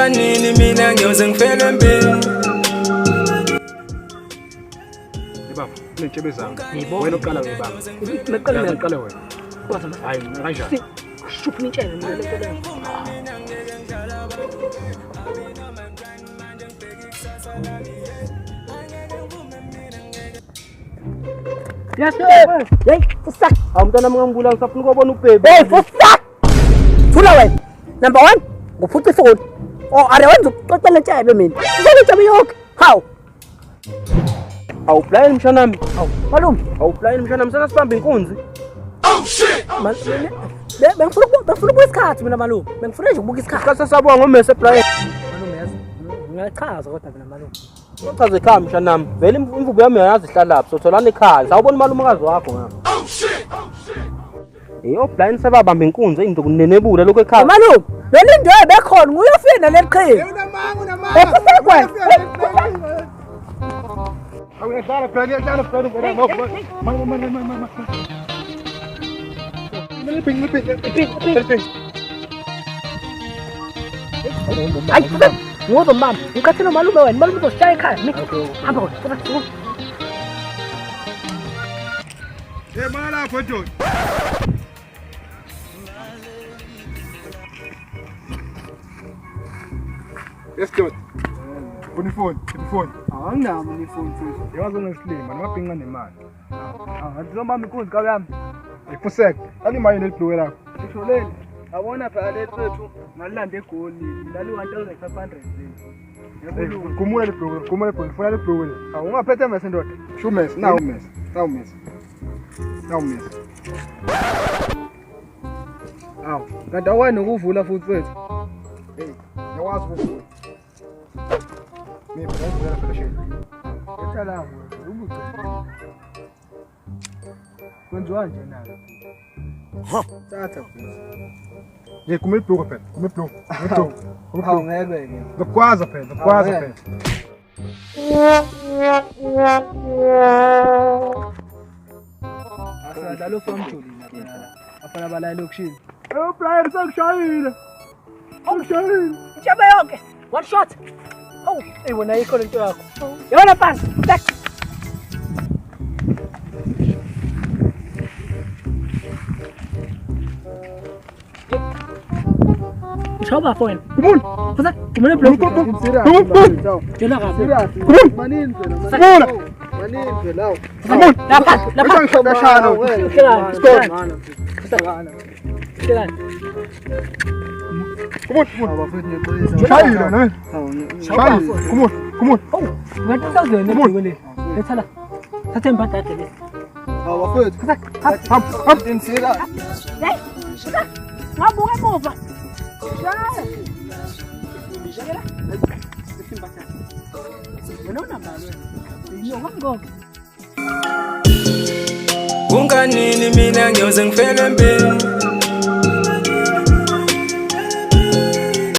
Unganini mina ngiyoze ngifele empini. Baba, unetshebe zami. Wena uqala wena baba. Ngiqala wena. Hayi, kanjani? Shuphi nitshele mina lento leyo. Yes, hey, fusak. Awumntana mngambula ngisafuna ukubona ubhebe. Hey, fusak. Thula wena. Number 1, nguphuca ifoni. Are wenza ukuxoxela ntshebe mina. Uzole ntshebe yonke. How? Awuplani mshanami. Malume, Awuplani mshanami senasibamba inkunzi. Oh shit. Bengifuna ukubuka isikhathi mina malume. Bengifuna nje ukubuka isikhathi. Kasasabwa ngomese Brian. Malume yazi. Ngiyachaza kodwa mina malume. Uchaze ekhaya mshanami. Vele imvubu yami uyayazi ihlala lapho. Sotholana ekhaya. Sawubona umalumekazi wakho ngapha. Oh shit. Hey, Brian sebabamba inkunzi into kunenebula lokho ekhaya. Malume, leli ndwe bekhona nguye ofina leliqhiya. Unamanga. Efusekwe. Awuyadlala Brian, yadlala Brian ngena ngopha. Mama. Ngiphi. Hayi, ngoba mama, ngikathela malume wena, malume uzosishaya ekhaya. Hamba kodwa. Hey, mala photo. Yes, Dot. Phone. Anginami nifoni futhi. Yazi ngesilima, namabhinqa nemali. Ngizomama inkunzi kabe yami. Ifusek, alimali nelibhluwe lakho. Ngishonele. Yabona phela leli lethu ngalilanda egoli. Lali 1500 leli. Kumule libhluwe, ngifuna libhluwe. Ungaphethe mase ndoda. Shumes, nawu mes. Awu, kanti awani nokuvula futhi wethu. Yawazi ukuvula. Mina ngizovela phela shini. Ethala ubuqe. Kwenziwa nje nayo. Thatha futhi. Kumele libhluwe phela. Hawu ngeke ke. Ngikwaza phela. Asadlala somjoli lapha. Afana balala okushini. Brian sekushayile. Ntshebe yonke. One shot. Oh, wena ayikho lento yakho. Yona phansi. Tak. Shoba phone. Kumule. Fusak, kumule block. Jela ka. Manini phela. Manini phela. Lapha. Ngishashana. Shayile ne? Kumule. Oh, ngathi ngizweni lethala. Thatha impahla yakhe le. Awafethu. Ham. Insira. Hey. Ngabuka emuva. Shaya. Wena unambalo. Yonke. Unganini mina ngiyoze ngifele empini.